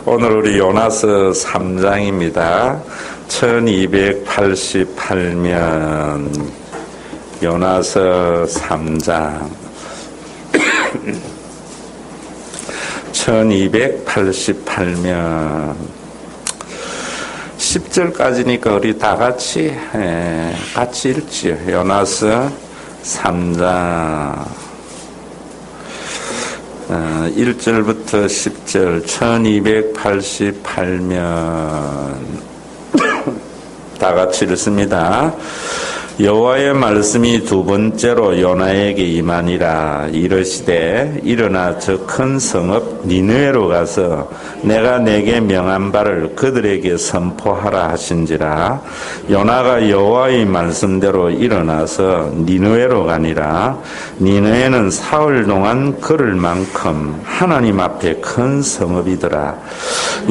오늘 우리 요나서 3장입니다. 1288면 요나서 3장 1288면 10절까지니까 우리 다 같이 읽지요. 요나서 3장 1절부터 10절 1288면 다 같이 읽습니다. 여호와의 말씀이 두 번째로 요나에게 임하니라. 이르시되 일어나 저 큰 성읍 니느웨로 가서 내가 내게 명한 바를 그들에게 선포하라 하신지라. 요나가 여호와의 말씀대로 일어나서 니느웨로 가니라. 니느웨는 사흘 동안 걸을 만큼 하나님 앞에 큰 성읍이더라.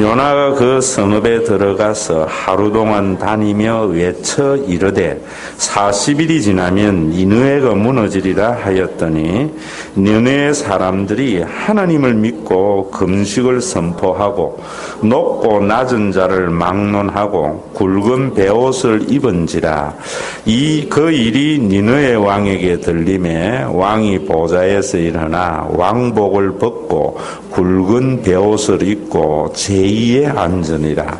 요나가 그 성읍에 들어가서 하루 동안 다니며 외쳐 이르되 40일이 지나면 니느웨가 무너지리라 하였더니 니느웨 사람들이 하나님을 믿고 금식을 선포하고 높고 낮은 자를 막론하고 굵은 베옷을 입은지라. 그 일이 니느웨 왕에게 들림에 왕이 보좌에서 일어나 왕복을 벗고 굵은 베옷을 입고 제2에 앉으니라.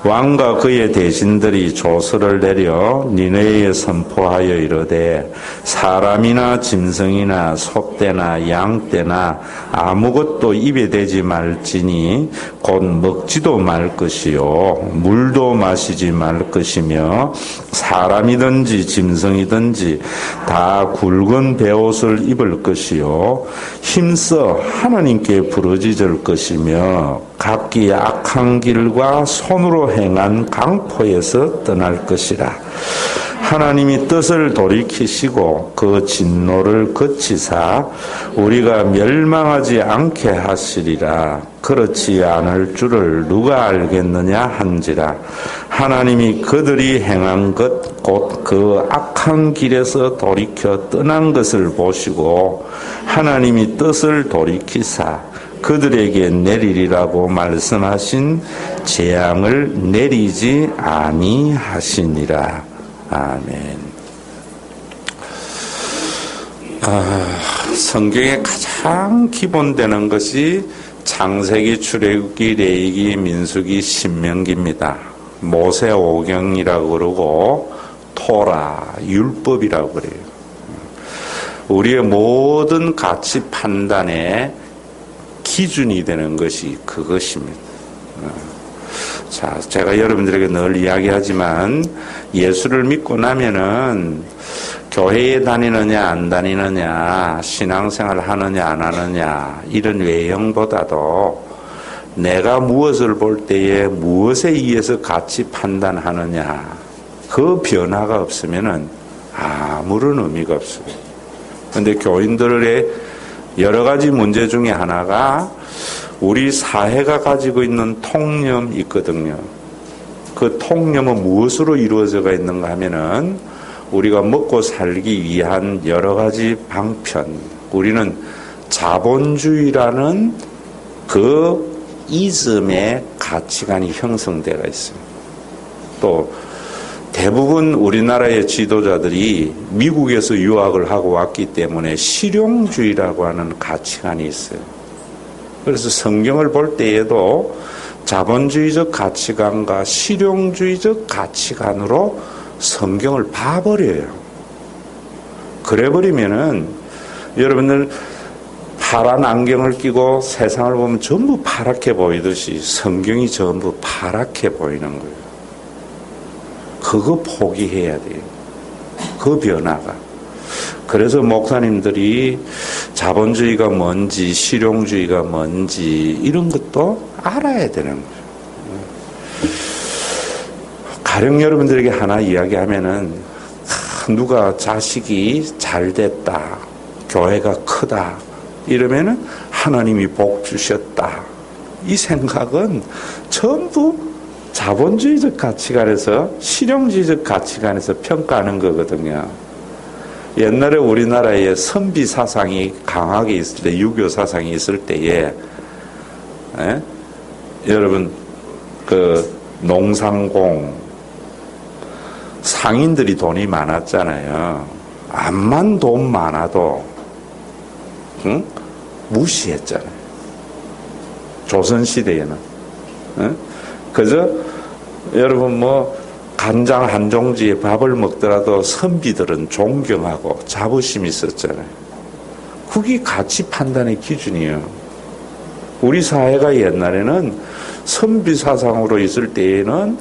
왕과 그의 대신들이 조서를 내려 니느웨에 선포하여 이르되 사람이나 짐승이나 소떼나 양떼나 아무것도 입에 대지 말지니 곧 먹지도 말 것이요 물도 마시지 말 것이며 사람이든지 짐승이든지 다 굵은 베옷을 입을 것이요 힘써 하나님께 부르짖을 것이며 각기 악한 길과 손으로 행한 강포에서 떠날 것이라. 하나님이 뜻을 돌이키시고 그 진노를 그치사 우리가 멸망하지 않게 하시리라. 그렇지 않을 줄을 누가 알겠느냐 한지라. 하나님이 그들이 행한 것 곧 그 악한 길에서 돌이켜 떠난 것을 보시고 하나님이 뜻을 돌이키사 그들에게 내리리라고 말씀하신 재앙을 내리지 아니하시니라. 아멘. 성경의 가장 기본되는 것이 창세기, 출애굽기, 레위기, 민수기, 신명기입니다. 모세오경이라고 그러고 토라, 율법이라고 그래요. 우리의 모든 가치 판단의 기준이 되는 것이 그것입니다. 자, 제가 여러분들에게 늘 이야기하지만 예수를 믿고 나면은 교회에 다니느냐 안 다니느냐, 신앙생활 하느냐 안 하느냐 이런 외형보다도 내가 무엇을 볼 때에 무엇에 의해서 가치 판단하느냐 그 변화가 없으면은 아무런 의미가 없어요. 그런데 교인들의 여러 가지 문제 중에 하나가 우리 사회가 가지고 있는 통념이 있거든요. 그 통념은 무엇으로 이루어져 있는가 하면은 우리가 먹고 살기 위한 여러 가지 방편, 우리는 자본주의라는 그 이즘의 가치관이 형성되어 있습니다. 또 대부분 우리나라의 지도자들이 미국에서 유학을 하고 왔기 때문에 실용주의라고 하는 가치관이 있어요. 그래서 성경을 볼 때에도 자본주의적 가치관과 실용주의적 가치관으로 성경을 봐버려요. 그래버리면은 여러분들 파란 안경을 끼고 세상을 보면 전부 파랗게 보이듯이 성경이 전부 파랗게 보이는 거예요. 그거 포기해야 돼요. 그 변화가. 그래서 목사님들이 자본주의가 뭔지 실용주의가 뭔지 이런 것도 알아야 되는 거예요. 가령 여러분들에게 하나 이야기하면은 누가 자식이 잘 됐다, 교회가 크다 이러면은 하나님이 복 주셨다. 이 생각은 전부 자본주의적 가치관에서 실용주의적 가치관에서 평가하는 거거든요. 옛날에 우리나라에 선비 사상이 강하게 있을 때, 유교 사상이 있을 때에 여러분, 농상공, 상인들이 돈이 많았잖아요. 암만 돈 많아도, 응? 무시했잖아요. 조선시대에는. 응? 그저, 여러분, 간장 한 종지에 밥을 먹더라도 선비들은 존경하고 자부심이 있었잖아요. 그게 가치 판단의 기준이에요. 우리 사회가 옛날에는 선비 사상으로 있을 때에는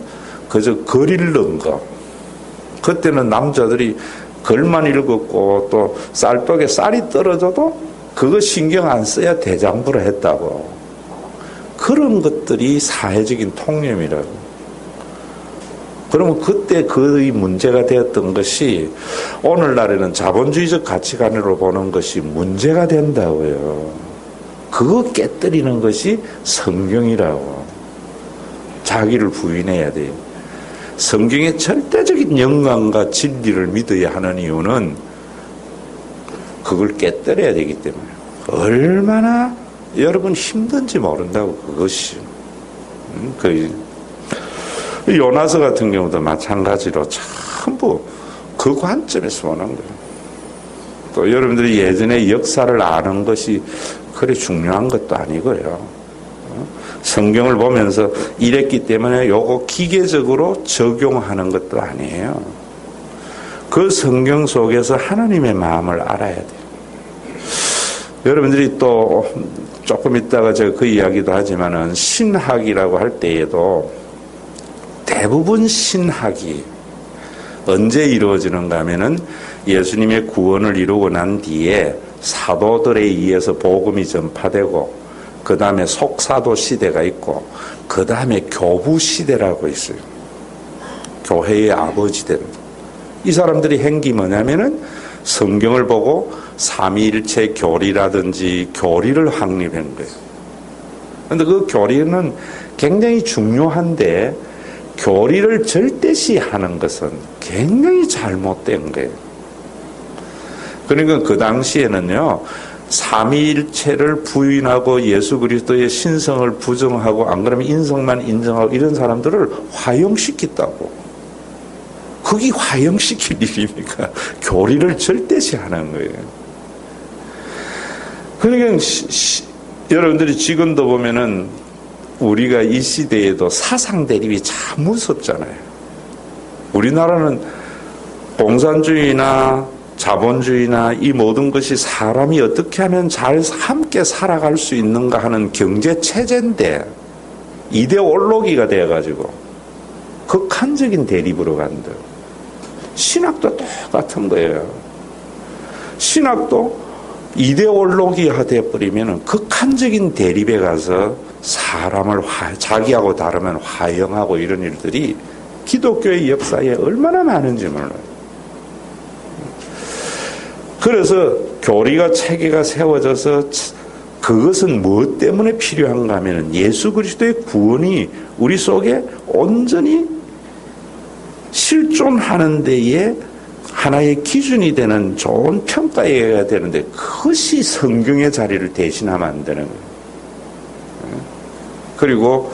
그저 글 읽는 거. 그때는 남자들이 글만 읽었고 또 쌀떡에 쌀이 떨어져도 그거 신경 안 써야 대장부를 했다고. 그런 것들이 사회적인 통념이라고. 그러면 그때 그 문제가 되었던 것이 오늘날에는 자본주의적 가치관으로 보는 것이 문제가 된다고요. 그거 깨뜨리는 것이 성경이라고. 자기를 부인해야 돼요. 성경의 절대적인 영광과 진리를 믿어야 하는 이유는 그걸 깨뜨려야 되기 때문에. 얼마나 여러분 힘든지 모른다고, 그것이. 요나서 같은 경우도 마찬가지로 전부 그 관점에서 보는 거예요. 또 여러분들이 예전에 역사를 아는 것이 그리 중요한 것도 아니고요. 성경을 보면서 이랬기 때문에 요거 기계적으로 적용하는 것도 아니에요. 그 성경 속에서 하나님의 마음을 알아야 돼요. 여러분들이 또 조금 있다가 제가 그 이야기도 하지만은 신학이라고 할 때에도 대부분 신학이 언제 이루어지는가 하면은 예수님의 구원을 이루고 난 뒤에 사도들에 의해서 복음이 전파되고 그 다음에 속사도 시대가 있고 그 다음에 교부 시대라고 있어요. 교회의 아버지 되는. 이 사람들이 한 게 뭐냐면은 성경을 보고 삼위일체 교리라든지 교리를 확립한 거예요. 그런데 그 교리는 굉장히 중요한데 교리를 절대시하는 것은 굉장히 잘못된 거예요. 그러니까 그 당시에는요, 삼위일체를 부인하고 예수 그리스도의 신성을 부정하고 안 그러면 인성만 인정하고 이런 사람들을 화형시켰다고. 그게 화형시킬 일입니까? 교리를 절대시하는 거예요. 그러니까 여러분들이 지금도 보면은 우리가 이 시대에도 사상 대립이 참 무섭잖아요. 우리나라는 공산주의나 자본주의나 이 모든 것이 사람이 어떻게 하면 잘 함께 살아갈 수 있는가 하는 경제 체제인데 이데올로기가 되어가지고 극한적인 대립으로 간다. 신학도 똑같은 거예요. 신학도 이데올로기화 되어버리면 극한적인 대립에 가서 사람을 자기하고 다르면 화형하고 이런 일들이 기독교의 역사에 얼마나 많은지 몰라요. 그래서 교리가 체계가 세워져서 그것은 무엇 때문에 필요한가 하면 예수 그리스도의 구원이 우리 속에 온전히 실존하는 데에 하나의 기준이 되는 좋은 평가해야 되는데 그것이 성경의 자리를 대신하면 안 되는 거예요. 그리고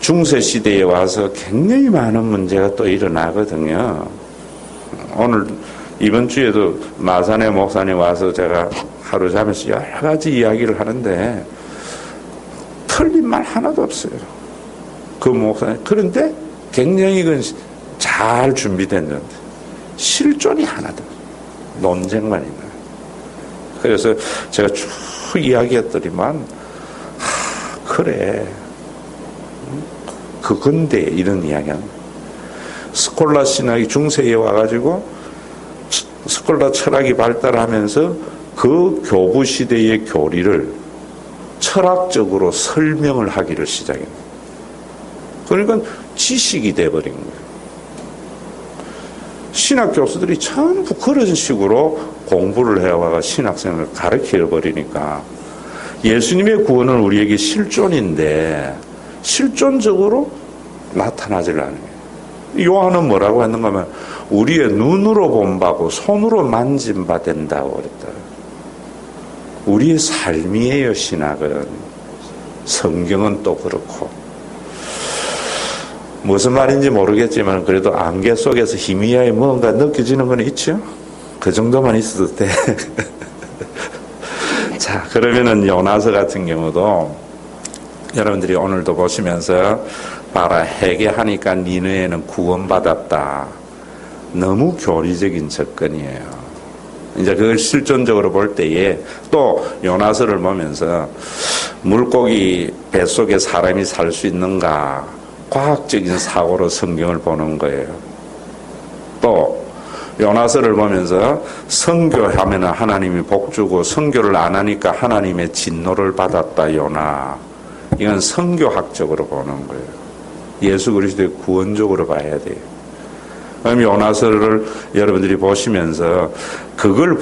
중세시대에 와서 굉장히 많은 문제가 또 일어나거든요. 오늘 이번 주에도 마산의 목사님 와서 제가 하루 자면서 여러 가지 이야기를 하는데 틀린 말 하나도 없어요. 그 목사님. 그런데 굉장히 그건 잘 준비됐는데 실존이 하나도 논쟁만 있는. 그래서 제가 쭉 이야기했더니만 그래 그건데 이런 이야기는 스콜라 신학이 중세에 와가지고 스콜라 철학이 발달하면서 그 교부 시대의 교리를 철학적으로 설명을 하기를 시작합니다. 그러니까 지식이 돼버린 거예요. 신학 교수들이 전부 그런 식으로 공부를 해와가 신학생을 가르쳐버리니까 예수님의 구원은 우리에게 실존인데 실존적으로 나타나질 않아요. 요한은 뭐라고 했는가 하면 우리의 눈으로 본 바고 손으로 만진 바 된다고 그랬다. 우리의 삶이에요. 신학은 성경은 또 그렇고. 무슨 말인지 모르겠지만 그래도 안개 속에서 희미하게 뭔가 느껴지는 건 있죠. 그 정도만 있어도 돼. 자, 그러면은 요나서 같은 경우도 여러분들이 오늘도 보시면서 봐라, 회개하니까 니느웨는 구원받았다. 너무 교리적인 접근이에요. 이제 그걸 실존적으로 볼 때에 또 요나서를 보면서 물고기 뱃속에 사람이 살 수 있는가, 과학적인 사고로 성경을 보는 거예요. 또 요나서를 보면서 선교하면 하나님이 복 주고 선교를 안 하니까 하나님의 진노를 받았다, 요나. 이건 선교학적으로 보는 거예요. 예수 그리스도의 구원적으로 봐야 돼요. 그럼 요나서를 여러분들이 보시면서 그걸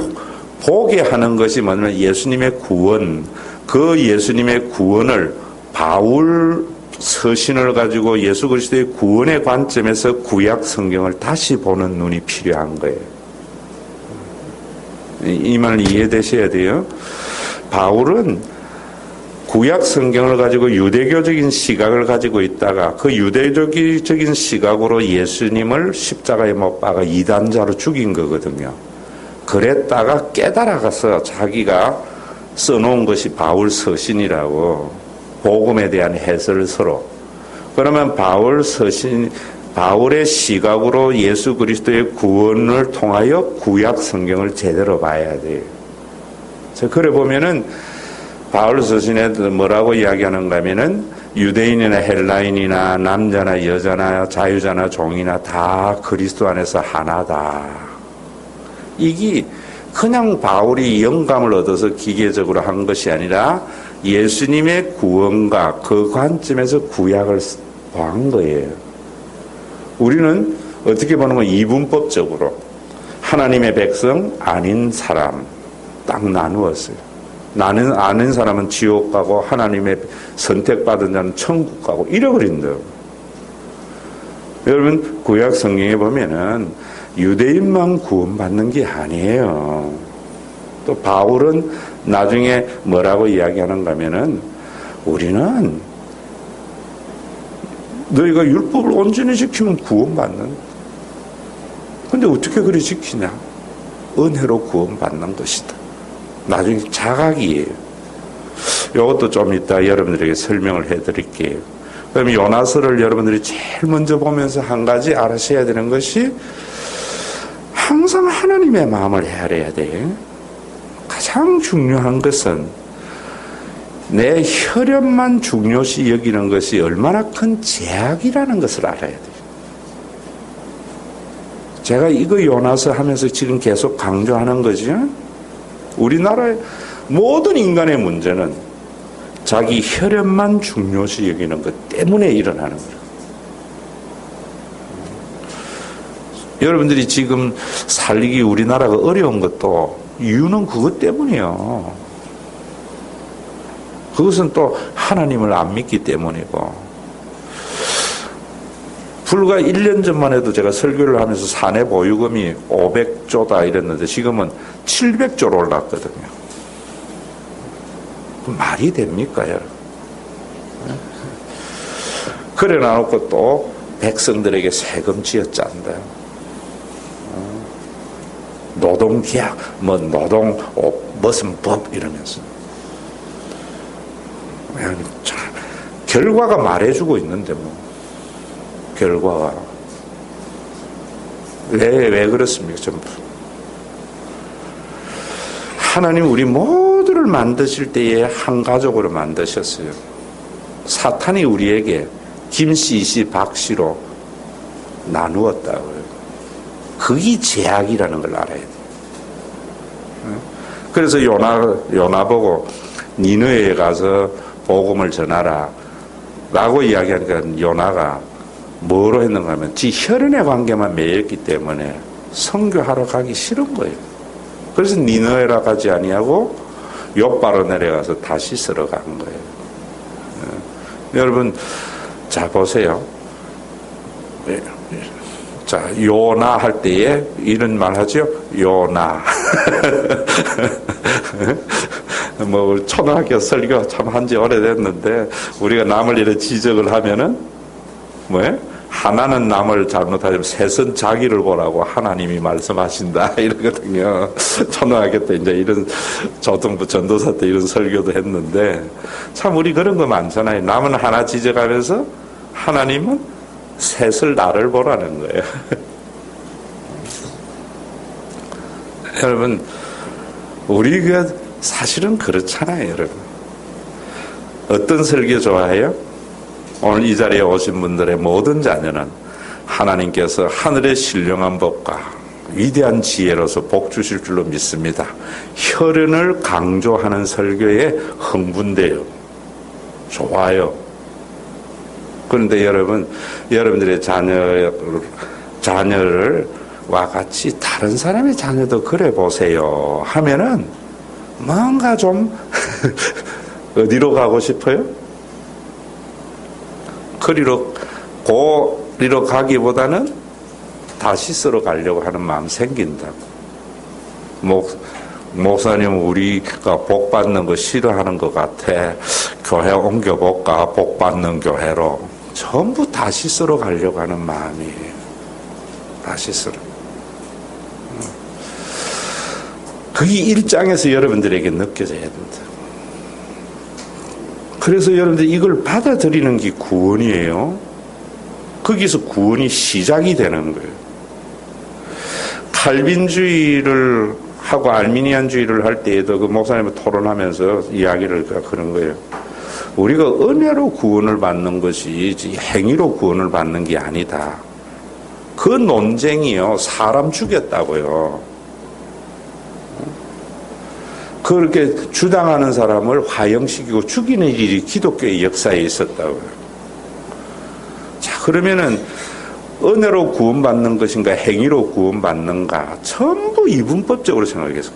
보게 하는 것이 뭐냐면 예수님의 구원, 그 예수님의 구원을 바울 서신을 가지고 예수 그리스도의 구원의 관점에서 구약 성경을 다시 보는 눈이 필요한 거예요. 이 말 이해되셔야 돼요. 바울은 구약 성경을 가지고 유대교적인 시각을 가지고 있다가 그 유대교적인 시각으로 예수님을 십자가에 못 박아 이단자로 죽인 거거든요. 그랬다가 깨달아가서 자기가 써놓은 것이 바울 서신이라고, 복음에 대한 해설을 서로. 그러면 바울의 시각으로 예수 그리스도의 구원을 통하여 구약 성경을 제대로 봐야 돼요. 그래 보면은 바울 서신에 뭐라고 이야기하는가 하면은 유대인이나 헬라인이나 남자나 여자나 자유자나 종이나 다 그리스도 안에서 하나다. 이게 그냥 바울이 영감을 얻어서 기계적으로 한 것이 아니라 예수님의 구원과 그 관점에서 구약을 본 거예요. 우리는 어떻게 보는 건 이분법적으로 하나님의 백성 아닌 사람 딱 나누었어요. 나는 아는 사람은 지옥 가고 하나님의 선택받은 자는 천국 가고 잃어버린다. 여러분 구약 성경에 보면은 유대인만 구원받는 게 아니에요. 또 바울은 나중에 뭐라고 이야기하는가 하면은 우리는 너희가 율법을 온전히 지키면 구원받는. 근데 어떻게 그리 지키냐? 은혜로 구원받는 것이다. 나중에 자각이에요. 이것도 좀 이따 여러분들에게 설명을 해드릴게요. 그럼 요나서를 여러분들이 제일 먼저 보면서 한 가지 알아셔야 되는 것이 항상 하나님의 마음을 헤아려야 돼요. 가장 중요한 것은 내 혈연만 중요시 여기는 것이 얼마나 큰 제약이라는 것을 알아야 돼요. 제가 이거 요나서 하면서 지금 계속 강조하는 거죠. 우리나라의 모든 인간의 문제는 자기 혈연만 중요시 여기는 것 때문에 일어나는 거예요. 여러분들이 지금 살기 우리나라가 어려운 것도 이유는 그것 때문이에요. 그것은 또 하나님을 안 믿기 때문이고. 불과 1년 전만 해도 제가 설교를 하면서 사내 보유금이 500조다 이랬는데 지금은 700조로 올랐거든요. 말이 됩니까, 여러분? 그래 놔놓고 또 백성들에게 세금 쥐어짠다. 노동계약, 노동, 무슨 법 이러면서. 결과가 말해주고 있는데 결과가. 왜 그렇습니까, 전부? 하나님 우리 모두를 만드실 때에 한 가족으로 만드셨어요. 사탄이 우리에게 김씨, 이씨, 박씨로 나누었다고요. 그게 제약이라는 걸 알아야 돼요. 그래서 요나 보고 니느웨에 가서 복음을 전하라 라고 이야기하니까 요나가 뭐로 했는가 하면 지 혈연의 관계만 매였기 때문에 선교하러 가기 싫은 거예요. 그래서 니느웨라 가지 아니하고 욥바로 내려가서 다시 쓰러 간 거예요. 여러분 자 보세요. 자, 요나 할 때에 이런 말 하죠. 요나. 뭐 초등학교 설교 참 한지 오래됐는데 우리가 남을 이렇게 지적을 하면은 뭐예요? 하나는 남을 잘못하면 셋은 자기를 보라고 하나님이 말씀하신다 이러거든요. 초등학교 때 이제 이런 초등부 전도사 때 이런 설교도 했는데 참 우리 그런 거 많잖아요. 남은 하나 지적하면서 하나님은 셋을 나를 보라는 거예요. 여러분 우리가 사실은 그렇잖아요. 여러분 어떤 설교 좋아해요? 오늘 이 자리에 오신 분들의 모든 자녀는 하나님께서 하늘의 신령한 법과 위대한 지혜로서 복 주실 줄로 믿습니다. 혈연을 강조하는 설교에 흥분돼요. 좋아요. 그런데 여러분들의 자녀를 와 같이 다른 사람의 자녀도 그래 보세요 하면은 뭔가 좀 어디로 가고 싶어요? 고리로 가기보다는 다시스로 가려고 하는 마음 생긴다고. 목사님 우리가 복 받는 거 싫어하는 것 같아. 교회 옮겨볼까? 복 받는 교회로. 전부 다시스로 가려고 하는 마음이에요. 다시스로. 그게 1장에서 여러분들에게 느껴져야 된다. 그래서 여러분들 이걸 받아들이는 게 구원이에요. 거기서 구원이 시작이 되는 거예요. 칼빈주의를 하고 알미니안주의를 할 때에도 그 목사님과 토론하면서 이야기를 그런 거예요. 우리가 은혜로 구원을 받는 것이 행위로 구원을 받는 게 아니다. 그 논쟁이요. 사람 죽였다고요. 그렇게 주장하는 사람을 화형시키고 죽이는 일이 기독교의 역사에 있었다고요. 자, 그러면은 은혜로 구원받는 것인가 행위로 구원받는가 전부 이분법적으로 생각했어요.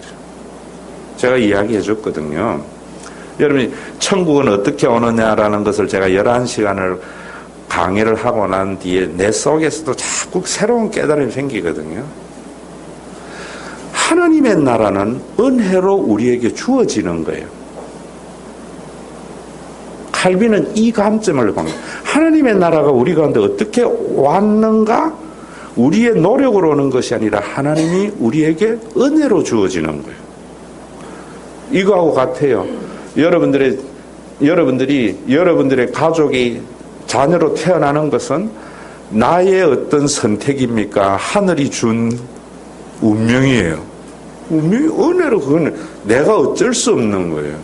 제가 이야기해 줬거든요. 여러분이 천국은 어떻게 오느냐라는 것을 제가 11시간을 강의를 하고 난 뒤에 내 속에서도 자꾸 새로운 깨달음이 생기거든요. 하나님의 나라는 은혜로 우리에게 주어지는 거예요. 칼빈은 이 관점을 봅니다. 하나님의 나라가 우리 가운데 어떻게 왔는가? 우리의 노력으로 오는 것이 아니라 하나님이 우리에게 은혜로 주어지는 거예요. 이거하고 같아요. 여러분들의 가족이 자녀로 태어나는 것은 나의 어떤 선택입니까? 하늘이 준 운명이에요. 운명이 은혜로 그건 내가 어쩔 수 없는 거예요.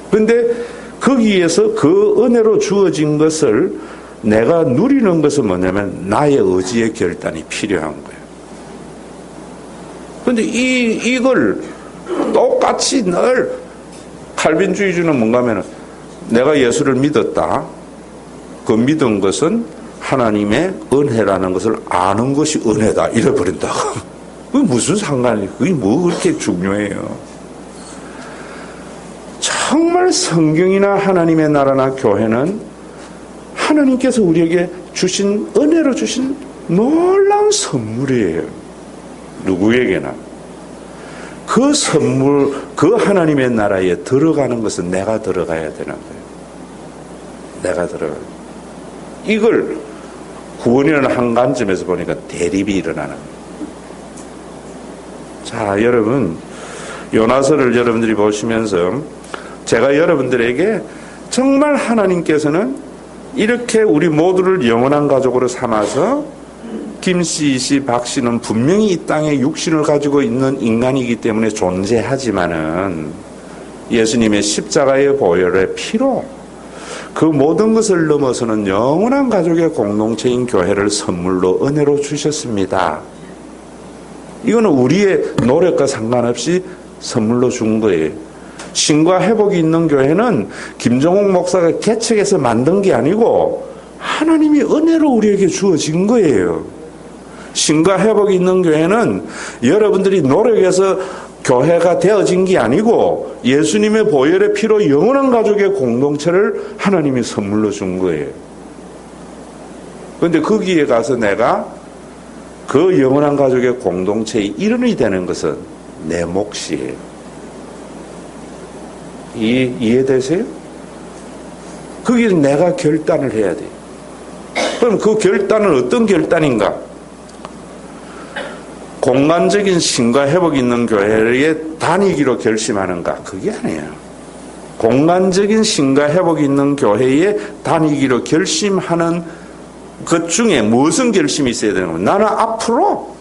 그런데 거기에서 그 은혜로 주어진 것을 내가 누리는 것은 뭐냐면 나의 의지의 결단이 필요한 거예요. 그런데 이걸 똑같이 늘 칼빈주의주는 뭔가 하면 내가 예수를 믿었다. 그 믿은 것은 하나님의 은혜라는 것을 아는 것이 은혜다. 이래버린다고. 그게 무슨 상관이에요? 그게 뭐 그렇게 중요해요? 정말 성경이나 하나님의 나라나 교회는 하나님께서 우리에게 주신 은혜로 주신 놀라운 선물이에요. 누구에게나. 그 선물, 그 하나님의 나라에 들어가는 것은 내가 들어가야 되는 거예요. 내가 들어가야 돼요. 이걸 구원이라는 한 관점에서 보니까 대립이 일어나는 거예요. 자, 여러분, 요나서를 여러분들이 보시면서 제가 여러분들에게 정말 하나님께서는 이렇게 우리 모두를 영원한 가족으로 삼아서 김씨, 씨, 박씨는 분명히 이 땅에 육신을 가지고 있는 인간이기 때문에 존재하지만은 예수님의 십자가의 보혈의 피로 그 모든 것을 넘어서는 영원한 가족의 공동체인 교회를 선물로 은혜로 주셨습니다. 이거는 우리의 노력과 상관없이 선물로 준 거예요. 신과 회복이 있는 교회는 김정옥 목사가 개척해서 만든 게 아니고 하나님이 은혜로 우리에게 주어진 거예요. 신과 회복이 있는 교회는 여러분들이 노력해서 교회가 되어진 게 아니고 예수님의 보혈의 피로 영원한 가족의 공동체를 하나님이 선물로 준 거예요. 그런데 거기에 가서 내가 그 영원한 가족의 공동체의 일원이 되는 것은 내 몫이에요. 이해되세요? 거기서 내가 결단을 해야 돼요. 그럼 그 결단은 어떤 결단인가? 공간적인 신과 회복 있는 교회에 다니기로 결심하는가? 그게 아니에요. 공간적인 신과 회복 있는 교회에 다니기로 결심하는 것 중에 무슨 결심이 있어야 되는 거예요? 나는 앞으로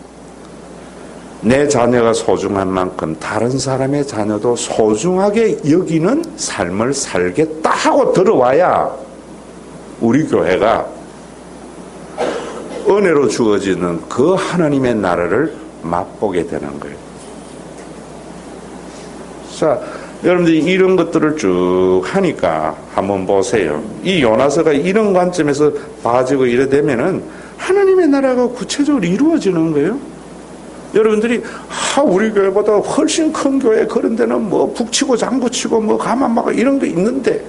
내 자녀가 소중한 만큼 다른 사람의 자녀도 소중하게 여기는 삶을 살겠다 하고 들어와야 우리 교회가 은혜로 주어지는 그 하나님의 나라를 맛보게 되는 거예요. 자, 여러분들이 이런 것들을 쭉 하니까 한번 보세요. 이 요나서가 이런 관점에서 봐지고 이래 되면은 하나님의 나라가 구체적으로 이루어지는 거예요. 여러분들이 우리 교회보다 훨씬 큰 교회 그런 데는 뭐 북치고 장구치고 뭐 가만 막 이런 게 있는데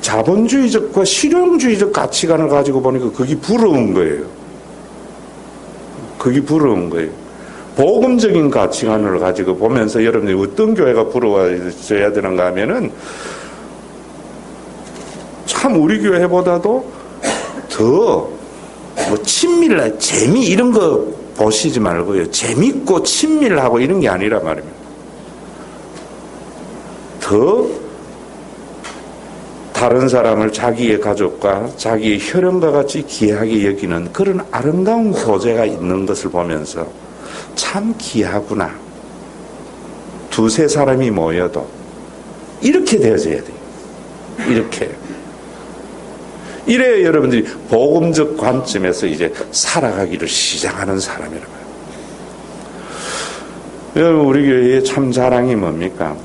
자본주의적과 실용주의적 가치관을 가지고 보니까 그게 부러운 거예요. 그게 부러운 거예요. 복음적인 가치관을 가지고 보면서 여러분들이 어떤 교회가 부러워져야 되는가 하면은 참 우리 교회보다도 더 뭐 친밀한 재미 이런 거 보시지 말고요. 재밌고 친밀하고 이런 게 아니라 말입니다. 더 다른 사람을 자기의 가족과 자기의 혈연과 같이 귀하게 여기는 그런 아름다운 교제가 있는 것을 보면서 참 귀하구나. 두세 사람이 모여도 이렇게 되어져야 돼요. 이렇게. 이래야 여러분들이 복음적 관점에서 이제 살아가기를 시작하는 사람이라고요. 여러분, 우리 교회의 참 자랑이 뭡니까?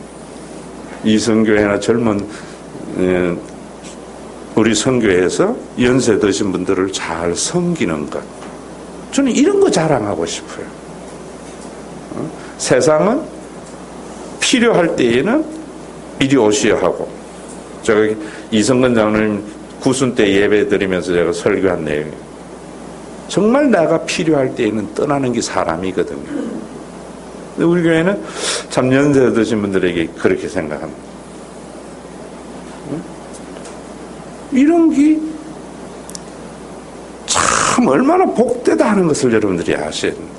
이성교회나 젊은 우리 선교회에서 연세 드신 분들을 잘 섬기는 것. 저는 이런 거 자랑하고 싶어요. 세상은 필요할 때에는 이리 오셔야 하고, 제가 이성근 장로님 구순 때 예배 드리면서 제가 설교한 내용이에요. 정말 내가 필요할 때에는 떠나는 게 사람이거든요. 근데 우리 교회는 참 연세 드신 분들에게 그렇게 생각합니다. 이런 게 참 얼마나 복되다 하는 것을 여러분들이 아셔야 됩니다.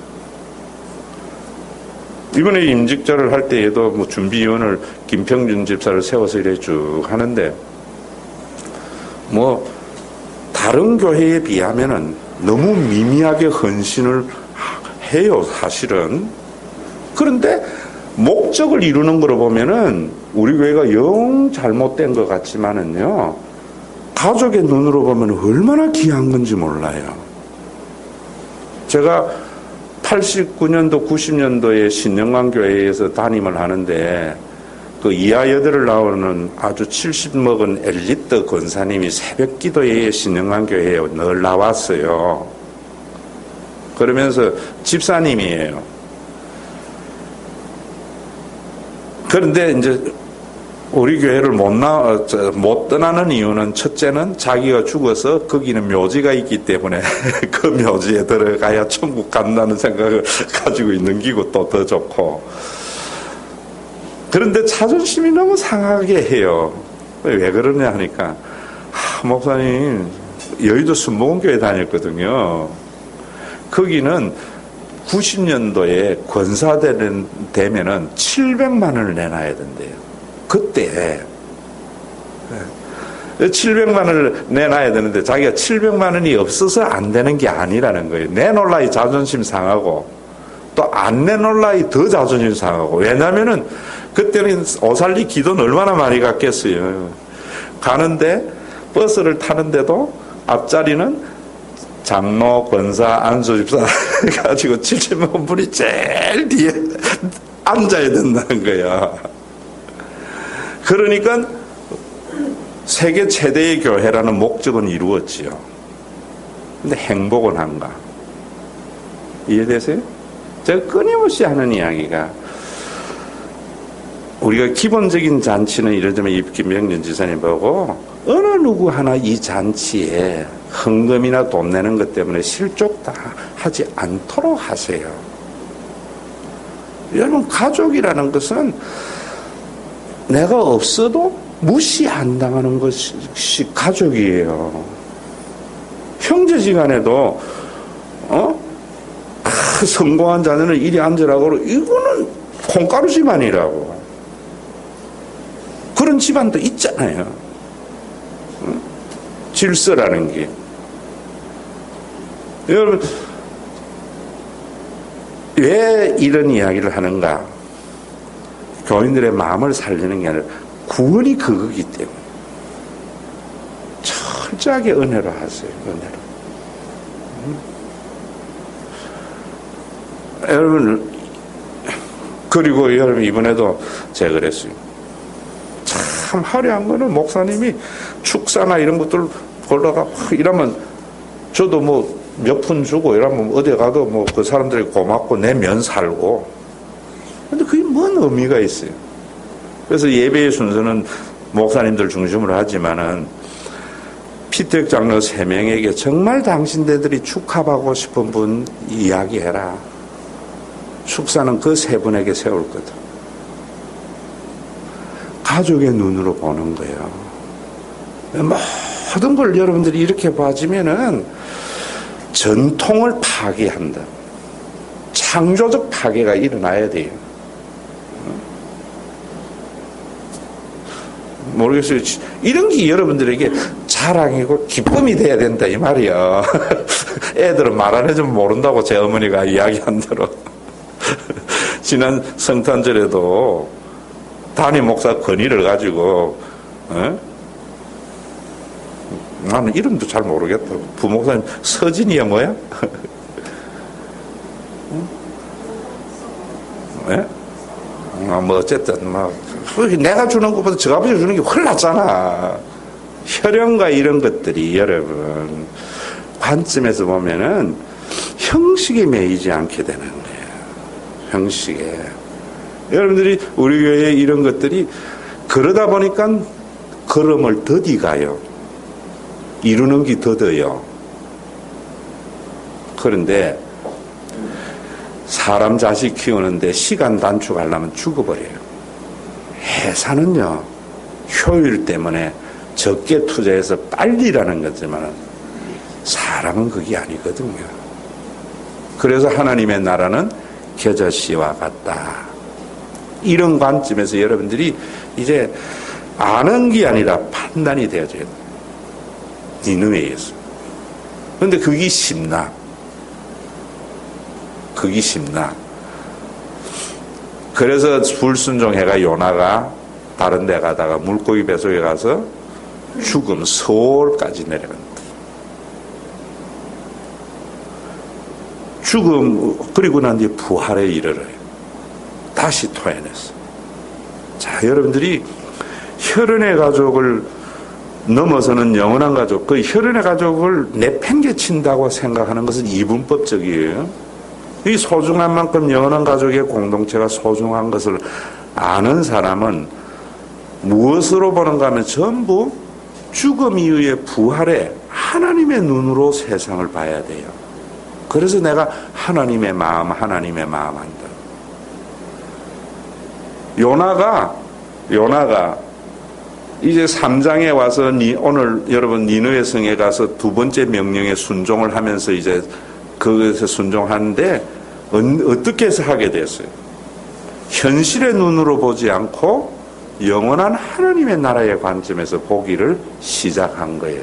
이번에 임직자를 할 때에도 뭐 준비위원을 김평준 집사를 세워서 이래 쭉 하는데 뭐 다른 교회에 비하면은 너무 미미하게 헌신을 해요, 사실은. 그런데 목적을 이루는 거로 보면은 우리 교회가 영 잘못된 것 같지만은요, 가족의 눈으로 보면 얼마나 귀한 건지 몰라요. 제가 89년도, 90년도에 신영광교회에서 담임을 하는데 그 이하여대를 나오는 아주 70 먹은 엘리트 권사님이 새벽 기도회에 신영광교회에 늘 나왔어요. 그러면서 집사님이에요. 그런데 이제 우리 교회를 못 떠나는 이유는 첫째는 자기가 죽어서 거기는 묘지가 있기 때문에 그 묘지에 들어가야 천국 간다는 생각을 가지고 있는 기고 또 더 좋고, 그런데 자존심이 너무 상하게 해요. 왜 그러냐 하니까 목사님 여의도 순복음교회 다녔거든요. 거기는 90년도에 권사되면은 700만 원을 내놔야 된대요. 그때 700만 원을 내놔야 되는데 자기가 700만 원이 없어서 안 되는 게 아니라는 거예요. 내놓으려니 자존심 상하고 또 안 내놓으려니 더 자존심 상하고. 왜냐면은 그때는 오살리 기도는 얼마나 많이 갔겠어요. 가는데 버스를 타는데도 앞자리는 장로, 권사, 안수집사 가지고 70만 분이 제일 뒤에 앉아야 된다는 거야. 그러니까 세계 최대의 교회라는 목적은 이루었지요. 근데 행복은 한가? 이해되세요? 제가 끊임없이 하는 이야기가, 우리가 기본적인 잔치는 이러자면 김병준 지사님 보고 어느 누구 하나 이 잔치에 헌금이나 돈 내는 것 때문에 실족 다 하지 않도록 하세요. 여러분, 가족이라는 것은 내가 없어도 무시 안 당하는 것이 가족이에요. 형제지간에도 성공한 자녀는 이리 앉으라고 이거는 콩가루 집안이라고. 그런 집안도 있잖아요. 질서라는 게. 여러분, 왜 이런 이야기를 하는가? 교인들의 마음을 살리는 게 아니라 구원이 그거기 때문에. 철저하게 은혜로 하세요. 은혜로. 여러분, 그리고 여러분, 이번에도 제가 그랬어요. 참 화려한 거는 목사님이 축사나 이런 것들 보러가 이러면 저도 뭐 몇 푼 주고 이러면 어디 가도 뭐 그 사람들이 고맙고 내 면 살고. 근데 그게 뭔 의미가 있어요. 그래서 예배의 순서는 목사님들 중심으로 하지만은 피택 장로 3명에게 정말 당신네들이 축하받고 싶은 분 이야기해라. 축사는 그 3분에게 세울 거다. 가족의 눈으로 보는 거예요. 모든 걸 여러분들이 이렇게 봐주면은 전통을 파괴한다. 창조적 파괴가 일어나야 돼요. 모르겠어요. 이런 게 여러분들에게 자랑이고 기쁨이 돼야 된다 이 말이야. 애들은 말 안 해주면 모른다고 제 어머니가 이야기한 대로. 지난 성탄절에도 담임 목사 건의를 가지고 나는 이름도 잘 모르겠다. 부목사님 서진이야 뭐야? 네? 뭐 어쨌든 뭐 내가 주는 것보다 저 아버지가 주는 게 훨 낫잖아. 혈연과 이런 것들이 여러분 관점에서 보면은 형식에 매이지 않게 되는 거예요. 형식에. 여러분들이 우리 교회에 이런 것들이 그러다 보니까 걸음을 더디가요. 이루는 게 더뎌요. 그런데 사람 자식 키우는데 시간 단축하려면 죽어버려요. 회사는요, 효율 때문에 적게 투자해서 빨리 일하는 거지만 사람은 그게 아니거든요. 그래서 하나님의 나라는 겨자씨와 같다. 이런 관점에서 여러분들이 이제 아는 게 아니라 판단이 되어져야 돼요. 니느웨에 의해서. 그런데 그게 쉽나? 그게 쉽나? 그래서 불순종해가 요나가 다른 데 가다가 물고기 뱃속에 가서 죽음 서울까지 내려간다. 죽음 그리고 난 뒤에 부활에 이르러요. 다시 토해냈어. 자, 여러분들이 혈연의 가족을 넘어서는 영원한 가족, 그 혈연의 가족을 내팽개친다고 생각하는 것은 이분법적이에요. 이 소중한 만큼 영원한 가족의 공동체가 소중한 것을 아는 사람은 무엇으로 보는가 하면 전부 죽음 이후의 부활에 하나님의 눈으로 세상을 봐야 돼요. 그래서 내가 하나님의 마음 한다. 요나가 이제 3장에 와서 오늘 여러분 니느웨 성에 가서 두 번째 명령에 순종을 하면서 이제 그것에 순종하는데 어떻게 해서 하게 됐어요? 현실의 눈으로 보지 않고 영원한 하나님의 나라의 관점에서 보기를 시작한 거예요.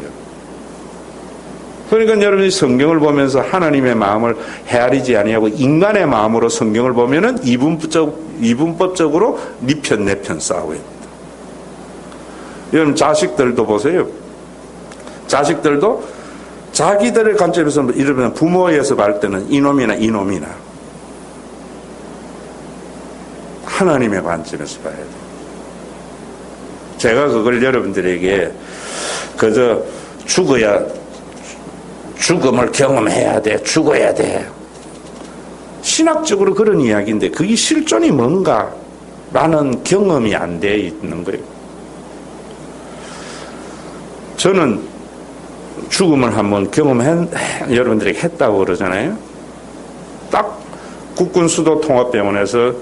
그러니까 여러분이 성경을 보면서 하나님의 마음을 헤아리지 아니하고 인간의 마음으로 성경을 보면은 이분법적으로 네 편 내 편 싸워요. 여러분 자식들도 보세요. 자식들도 자기들의 관점에서 이러면 부모에서 볼 때는 이놈이나 하나님의 관점에서 봐야 돼요. 제가 그걸 여러분들에게 그저 죽음을 경험해야 돼. 죽어야 돼. 신학적으로 그런 이야기인데 그게 실존이 뭔가 라는 경험이 안 돼 있는 거예요. 저는 죽음을 한번 여러분들에게 했다고 그러잖아요. 딱 국군 수도 통합병원에서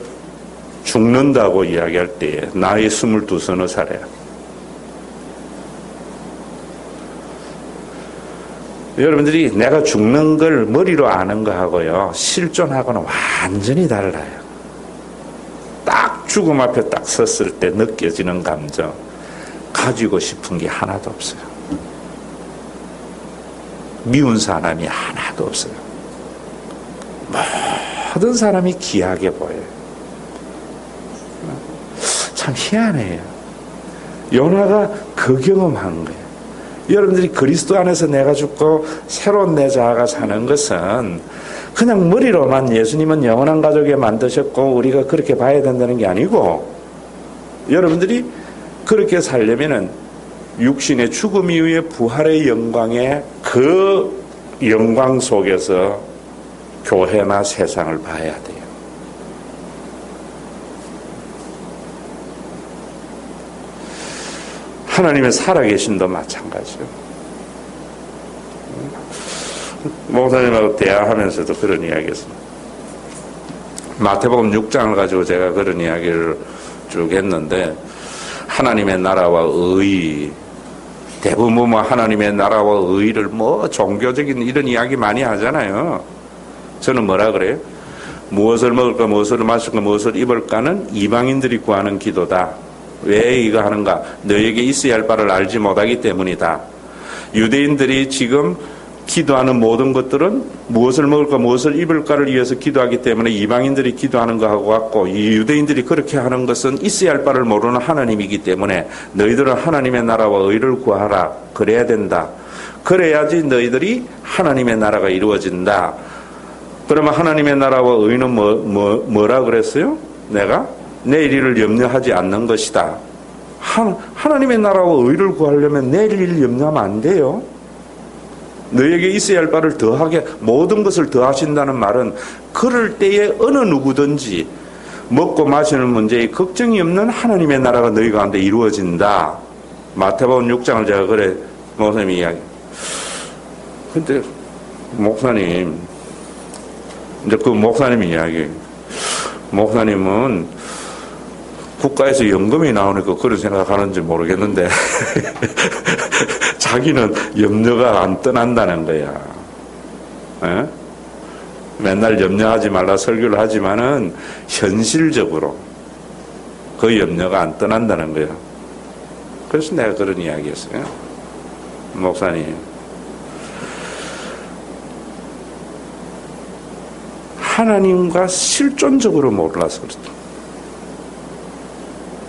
죽는다고 이야기할 때에 나이 22 서너 살에 여러분들이 내가 죽는 걸 머리로 아는 거하고요 실존하고는 완전히 달라요. 딱 죽음 앞에 딱 섰을 때 느껴지는 감정 가지고 싶은 게 하나도 없어요. 미운 사람이 하나도 없어요. 모든 사람이 귀하게 보여요. 참 희한해요. 요나가 그 경험한 거예요. 여러분들이 그리스도 안에서 내가 죽고 새로운 내 자아가 사는 것은 그냥 머리로만 예수님은 영원한 가족에 만드셨고 우리가 그렇게 봐야 된다는 게 아니고 여러분들이 그렇게 살려면은 육신의 죽음 이후에 부활의 영광에 그 영광 속에서 교회나 세상을 봐야 돼요. 하나님의 살아계심도 마찬가지요. 목사님하고 대화하면서도 그런 이야기했습니다. 마태복음 6장을 가지고 제가 그런 이야기를 쭉 했는데 하나님의 나라와 의 대부분 뭐 하나님의 나라와 의를 뭐 종교적인 이런 이야기 많이 하잖아요. 저는 뭐라 그래요? 무엇을 먹을까 무엇을 마실까 무엇을 입을까는 이방인들이 구하는 기도다. 왜 이거 하는가? 너에게 있어야 할 바를 알지 못하기 때문이다. 유대인들이 지금 기도하는 모든 것들은 무엇을 먹을까 무엇을 입을까를 위해서 기도하기 때문에 이방인들이 기도하는 거하고 같고 이 유대인들이 그렇게 하는 것은 있어야 할 바를 모르는 하나님이기 때문에 너희들은 하나님의 나라와 의를 구하라. 그래야 된다. 그래야지 너희들이 하나님의 나라가 이루어진다. 그러면 하나님의 나라와 의는 뭐라 그랬어요? 내가 내일 일을 염려하지 않는 것이다. 하나님의 나라와 의를 구하려면 내일 일을 염려하면 안 돼요. 너에게 있어야 할 바를 더하게 모든 것을 더하신다는 말은 그럴 때에 어느 누구든지 먹고 마시는 문제에 걱정이 없는 하나님의 나라가 너희 가운데 이루어진다. 마태복음 6장을 제가 그래 목사님이 이야기. 근데 목사님 이제 그 목사님이 이야기. 목사님은 국가에서 연금이 나오니까 그런 생각하는지 모르겠는데 자기는 염려가 안 떠난다는 거야. 에? 맨날 염려하지 말라 설교를 하지만은 현실적으로 그 염려가 안 떠난다는 거야. 그래서 내가 그런 이야기했어요. 목사님, 하나님과 실존적으로 몰라서 그렇다.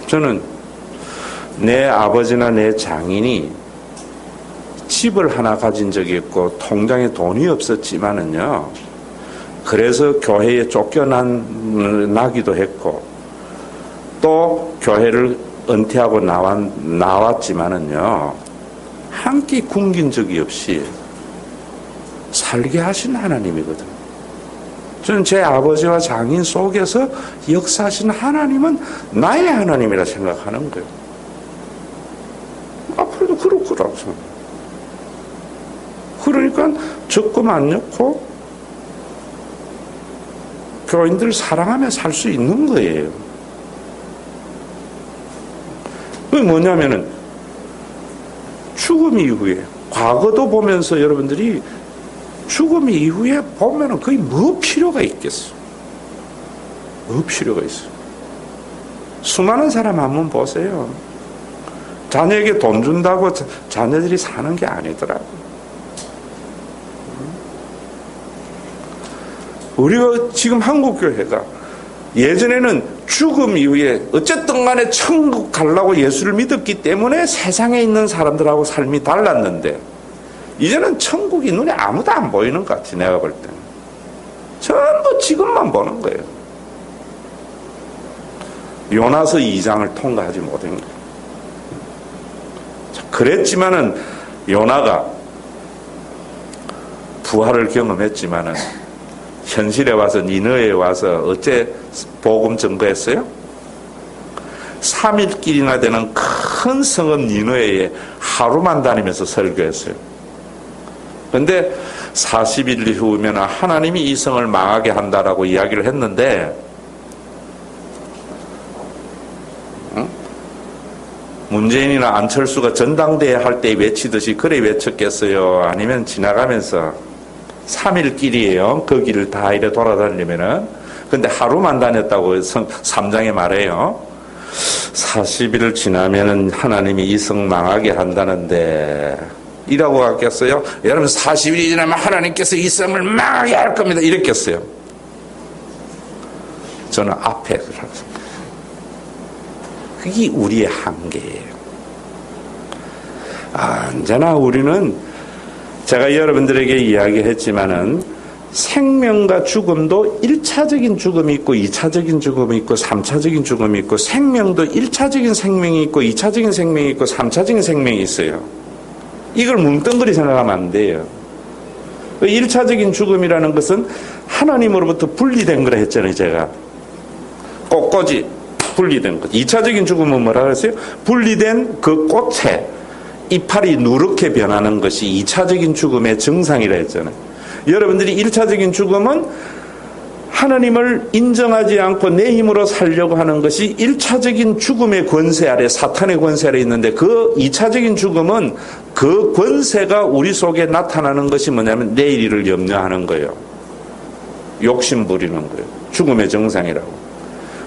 저는 내 아버지나 내 장인이 집을 하나 가진 적이 있고 통장에 돈이 없었지만은요. 그래서 교회에 쫓겨나기도 했고 또 교회를 은퇴하고 나왔지만은요. 한 끼 굶긴 적이 없이 살게 하신 하나님이거든요. 저는 제 아버지와 장인 속에서 역사하신 하나님은 나의 하나님이라 생각하는 거예요. 앞으로도 그럴 거라고 생각해요. 그러니까 적금 안 넣고 교인들 사랑하며 살 수 있는 거예요. 그게 뭐냐면은 죽음 이후에 과거도 보면서 여러분들이 죽음 이후에 보면은 거의 뭐 필요가 있겠어? 뭐 필요가 있어? 수많은 사람 한번 보세요. 자녀에게 돈 준다고 자녀들이 사는 게 아니더라고. 우리가 지금 한국교회가 예전에는 죽음 이후에 어쨌든 간에 천국 가려고 예수를 믿었기 때문에 세상에 있는 사람들하고 삶이 달랐는데 이제는 천국이 눈에 아무도 안 보이는 것 같아. 내가 볼 때는 전부 지금만 보는 거예요. 요나서 2장을 통과하지 못한 거예요. 그랬지만은 요나가 부활을 경험했지만은 현실에 와서 니느웨에 와서 어째 복음 전거했어요? 3일길이나 되는 큰 성읍 니느웨에 하루만 다니면서 설교했어요. 그런데 40일 후면 하나님이 이 성을 망하게 한다라고 이야기를 했는데 문재인이나 안철수가 전당대회 할 때 외치듯이 그래 외쳤겠어요? 아니면 지나가면서 3일길이에요. 그 길을 다 이래 돌아다니면은. 근데 하루만 다녔다고 3장에 말해요. 40일 지나면은 하나님이 이성 망하게 한다는데 이라고 하겠어요? 여러분 40일이 지나면 하나님께서 이성을 망하게 할 겁니다. 이랬겠어요? 저는 앞에 그렇습니다. 그게 우리의 한계예요. 언제나 우리는 제가 여러분들에게 이야기했지만은 생명과 죽음도 1차적인 죽음이 있고 2차적인 죽음이 있고 3차적인 죽음이 있고 생명도 1차적인 생명이 있고 2차적인 생명이 있고 3차적인 생명이 있어요. 이걸 뭉뚱그리 생각하면 안 돼요. 1차적인 죽음이라는 것은 하나님으로부터 분리된 거라 했잖아요. 제가 꽃꽂이 분리된 것. 2차적인 죽음은 뭐라 그랬어요? 분리된 그 꽃에 이파리 누렇게 변하는 것이 2차적인 죽음의 증상이라 했잖아요. 여러분들이 1차적인 죽음은 하나님을 인정하지 않고 내 힘으로 살려고 하는 것이 1차적인 죽음의 권세 아래, 사탄의 권세 아래 있는데 그 2차적인 죽음은 그 권세가 우리 속에 나타나는 것이 뭐냐면 내일 일을 염려하는 거예요. 욕심 부리는 거예요. 죽음의 정상이라고.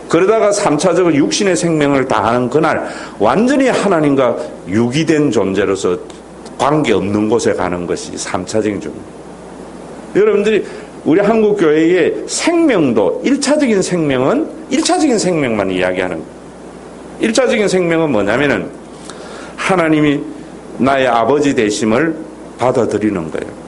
그러다가 3차적으로 육신의 생명을 다하는 그날 완전히 하나님과 유기된 존재로서 관계없는 곳에 가는 것이 3차적인 죽음. 여러분들이 우리 한국교회의 생명도 1차적인 생명은 1차적인 생명만 이야기하는 거예요. 1차적인 생명은 뭐냐면은 하나님이 나의 아버지 되심을 받아들이는 거예요.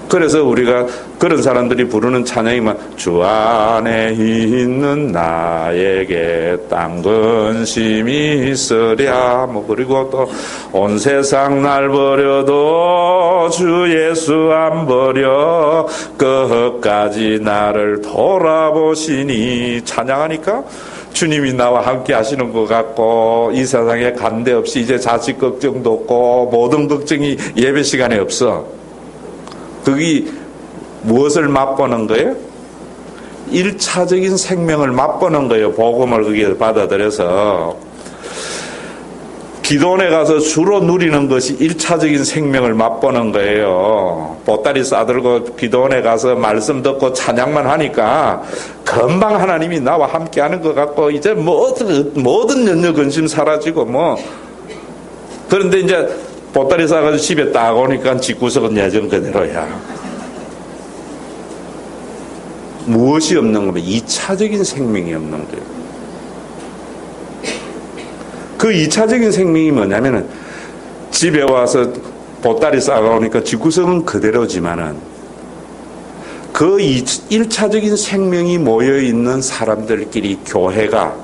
그래서 우리가 그런 사람들이 부르는 찬양이 주 안에 있는 나에게 딴 근심이 있으랴 그리고 또 온 세상 날 버려도 주 예수 안 버려 끝까지 나를 돌아보시니 찬양하니까 주님이 나와 함께 하시는 것 같고 이 세상에 간데 없이 이제 자식 걱정도 없고 모든 걱정이 예배 시간에 없어. 그게 무엇을 맛보는 거예요? 1차적인 생명을 맛보는 거예요. 복음을 거기에 받아들여서 기도원에 가서 주로 누리는 것이 1차적인 생명을 맛보는 거예요. 보따리 싸들고 기도원에 가서 말씀 듣고 찬양만 하니까 금방 하나님이 나와 함께 하는 것 같고 이제 모든 염려 근심 사라지고 그런데 이제 보따리 싸가지고 집에 딱 오니까 집구석은 예전 그대로야. 무엇이 없는 거면 2차적인 생명이 없는 거예요. 그 2차적인 생명이 뭐냐면은 집에 와서 보따리 싸가오니까 집구석은 그대로지만은 그 1차적인 생명이 모여있는 사람들끼리 교회가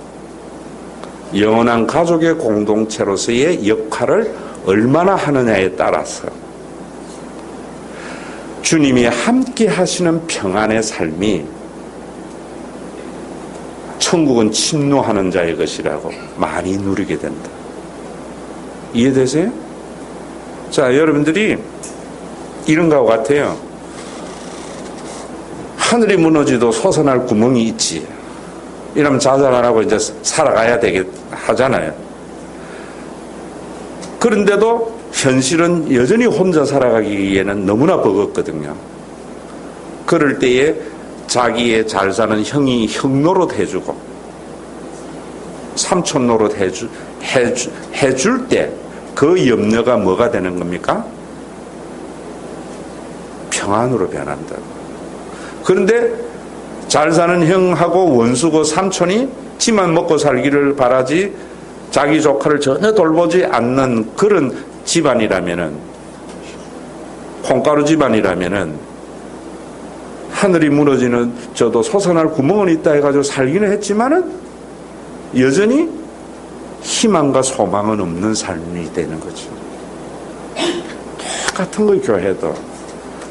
영원한 가족의 공동체로서의 역할을 얼마나 하느냐에 따라서 주님이 함께 하시는 평안의 삶이 천국은 침노하는 자의 것이라고 많이 누리게 된다. 이해되세요? 자, 여러분들이 이런 것 같아요. 하늘이 무너지도 솟아날 구멍이 있지. 이러면 자살 안 하고 이제 살아가야 하잖아요. 그런데도 현실은 여전히 혼자 살아가기에는 너무나 버겁거든요. 그럴 때에 자기의 잘 사는 형이 형 노릇 해주고 삼촌 노릇 해줄 때 그 염려가 뭐가 되는 겁니까? 평안으로 변한다. 그런데 잘 사는 형하고 원수고 삼촌이 지만 먹고 살기를 바라지 자기 조카를 전혀 돌보지 않는 그런 집안이라면은, 콩가루 집안이라면은 하늘이 무너지는 저도 솟아날 구멍은 있다 해가지고 살기는 했지만은 여전히 희망과 소망은 없는 삶이 되는 거죠. 똑같은 거예요, 교회도.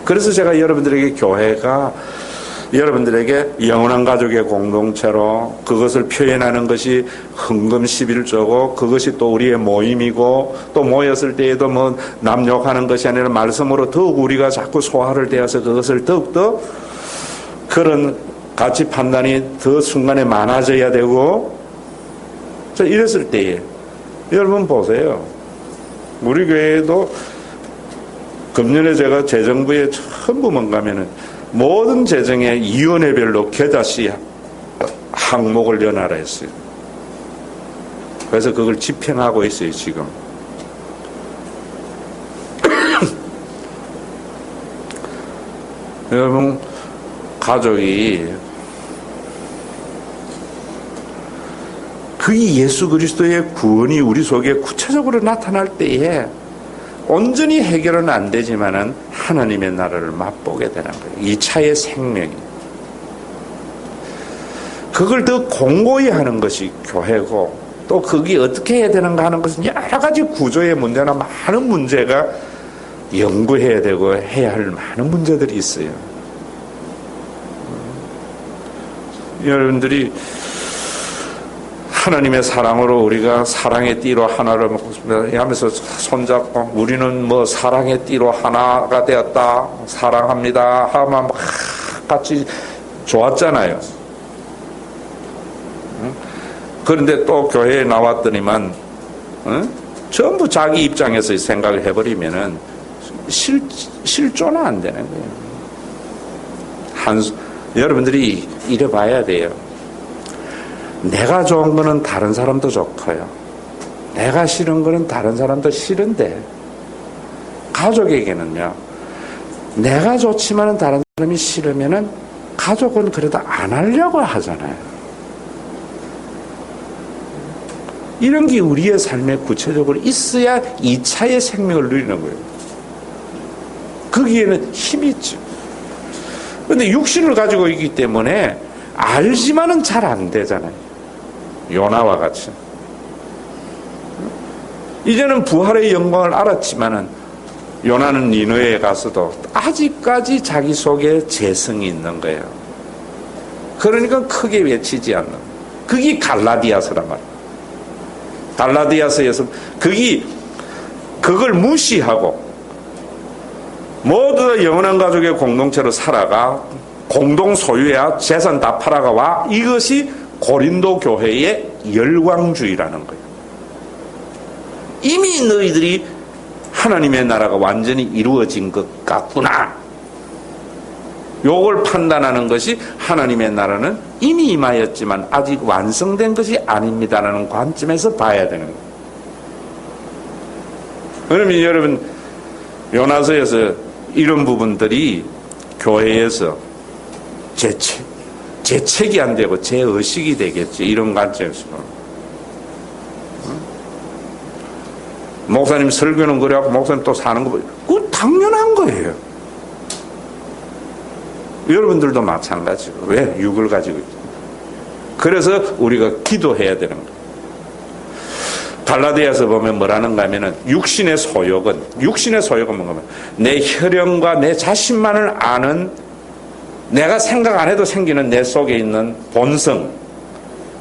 그래서 제가 여러분들에게 교회가 여러분들에게 영원한 가족의 공동체로 그것을 표현하는 것이 헌금 11조고 그것이 또 우리의 모임이고 또 모였을 때에도 뭐 남욕하는 것이 아니라 말씀으로 더욱 우리가 자꾸 소화를 되어서 그것을 더욱더 그런 가치 판단이 더 순간에 많아져야 되고 자, 이랬을 때에 여러분 보세요. 우리 교회에도 금년에 제가 재정부에 처음 가면은 모든 재정에 위원회별로 겨자씨 항목을 연하라 했어요. 그래서 그걸 집행하고 있어요, 지금. 여러분, 가족이 그 예수 그리스도의 구원이 우리 속에 구체적으로 나타날 때에 온전히 해결은 안 되지만은 하나님의 나라를 맛보게 되는 거예요. 2차의 생명이. 그걸 더 공고히 하는 것이 교회고, 또 그게 어떻게 해야 되는가 하는 것은 여러 가지 구조의 문제나 많은 문제가 연구해야 되고 해야 할 많은 문제들이 있어요. 여러분들이 하나님의 사랑으로 우리가 사랑의 띠로 하나를 하면서 손잡고 우리는 뭐 사랑의 띠로 하나가 되었다, 사랑합니다 하면 막 같이 좋았잖아요. 그런데 또 교회에 나왔더니만 전부 자기 입장에서 생각을 해버리면은 실존은 안 되는 거예요. 여러분들이 이래 봐야 돼요. 내가 좋은 거는 다른 사람도 좋고요. 내가 싫은 거는 다른 사람도 싫은데, 가족에게는요, 내가 좋지만은 다른 사람이 싫으면은 가족은 그래도 안 하려고 하잖아요. 이런 게 우리의 삶에 구체적으로 있어야 2차의 생명을 누리는 거예요. 거기에는 힘이 있죠. 그런데 육신을 가지고 있기 때문에 알지만은 잘 안 되잖아요. 요나와 같이. 이제는 부활의 영광을 알았지만은 요나는 니느웨에 가서도 아직까지 자기 속에 재성이 있는 거예요. 그러니까 크게 외치지 않는. 그게 갈라디아서란 말이에요. 갈라디아서에서 그걸 무시하고 모두 다 영원한 가족의 공동체로 살아가 공동 소유야 재산 다 팔아가 와. 이것이 고린도 교회의 열광주의라는 거예요. 이미 너희들이 하나님의 나라가 완전히 이루어진 것 같구나. 요걸 판단하는 것이 하나님의 나라는 이미 임하였지만 아직 완성된 것이 아닙니다라는 관점에서 봐야 되는 거예요. 그러면 여러분, 요나서에서 이런 부분들이 교회에서 재책이 안 되고 재의식이 되겠지. 이런 관점에서. 목사님 설교는 그래갖고 목사님 또 사는 거 보고, 그건 당연한 거예요. 여러분들도 마찬가지고. 왜? 육을 가지고 있죠. 그래서 우리가 기도해야 되는 거예요. 갈라디아서 보면 뭐라는가 하면은 육신의 소욕은 뭔가 하면 내 혈연과 내 자신만을 아는, 내가 생각 안 해도 생기는 내 속에 있는 본성,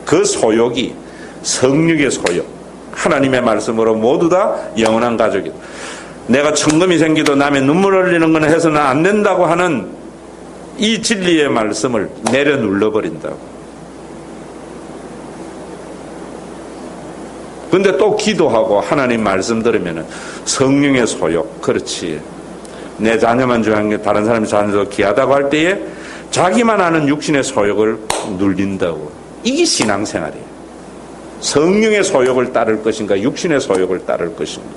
그 소욕이 성육의 소욕, 하나님의 말씀으로 모두 다 영원한 가족이다. 내가 천금이 생기도 남의 눈물 흘리는 건 해서는 안 된다고 하는 이 진리의 말씀을 내려 눌러버린다고. 근데 또 기도하고 하나님 말씀 들으면은 성령의 소욕, 그렇지. 내 자녀만 좋아하는 게 다른 사람의 자녀도 귀하다고 할 때에 자기만 아는 육신의 소욕을 눌린다고. 이게 신앙생활이에요. 성령의 소욕을 따를 것인가, 육신의 소욕을 따를 것인가.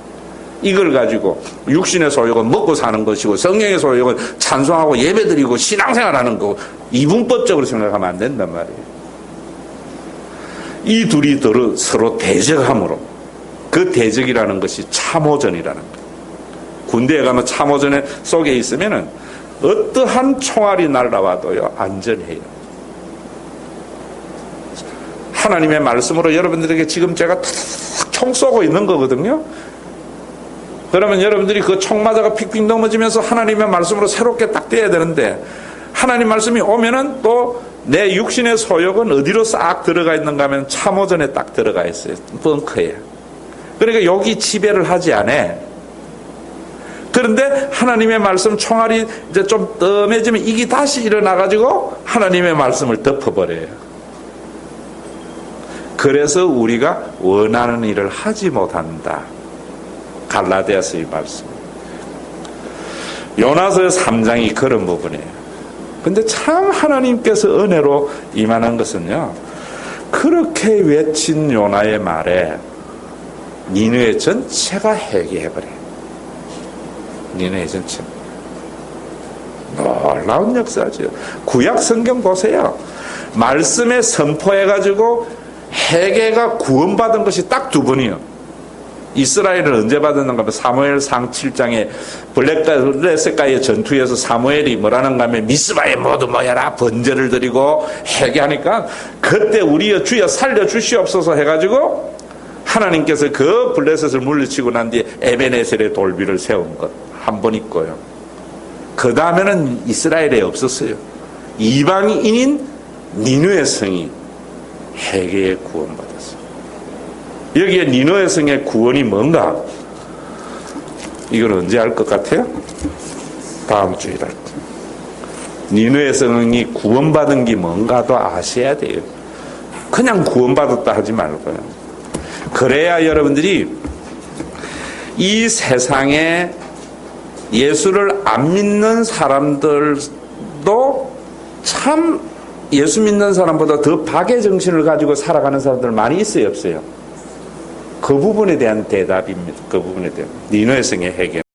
이걸 가지고 육신의 소욕은 먹고 사는 것이고 성령의 소욕은 찬송하고 예배드리고 신앙생활하는 거고, 이분법적으로 생각하면 안 된단 말이에요. 이 둘이 서로 대적함으로, 그 대적이라는 것이 참호전이라는 거예요. 군대에 가면 참호전 속에 있으면은 어떠한 총알이 날라와도요 안전해요. 하나님의 말씀으로 여러분들에게 지금 제가 총 쏘고 있는 거거든요. 그러면 여러분들이 그 총 맞아가 픽픽 넘어지면서 하나님의 말씀으로 새롭게 딱 돼야 되는데, 하나님 말씀이 오면은 또 내 육신의 소욕은 어디로 싹 들어가 있는가 하면 참호전에 딱 들어가 있어요. 벙커에. 그러니까 여기 지배를 하지 않아. 그런데 하나님의 말씀 총알이 이제 좀 뜸해지면 이게 다시 일어나가지고 하나님의 말씀을 덮어버려요. 그래서 우리가 원하는 일을 하지 못한다. 갈라디아서의 말씀. 요나서 3장이 그런 부분이에요. 근데 참 하나님께서 은혜로 임하는 것은요, 그렇게 외친 요나의 말에 니느웨 전체가 회개해버려요. 니느웨 전체. 놀라운 역사죠. 구약 성경 보세요. 말씀에 선포해가지고 회개가 구원받은 것이 딱 두 번이요. 이스라엘은 언제 받았는가 하면 사무엘상 7장에 블레셋과의 전투에서 사무엘이 뭐라는가 하면 미스바에 모두 모여라 번제를 드리고 회개하니까 그때 우리여 주여 살려주시옵소서 해가지고 하나님께서 그 블레셋을 물리치고 난 뒤에 에베네셀의 돌비를 세운 것 한 번 있고요. 그 다음에는 이스라엘에 없었어요. 이방인인 니느웨 성이 회개에 구원받았어요. 여기에 니느웨 성의 구원이 뭔가? 이걸 언제 알 것 같아요? 다음 주일 알 거예요. 니느웨 성이 구원받은 게 뭔가도 아셔야 돼요. 그냥 구원받았다 하지 말고요. 그래야 여러분들이 이 세상에 예수를 안 믿는 사람들도 참 예수 믿는 사람보다 더 박의 정신을 가지고 살아가는 사람들 많이 있어요, 없어요? 그 부분에 대한 대답입니다. 그 부분에 대한 니느웨 성의 회개.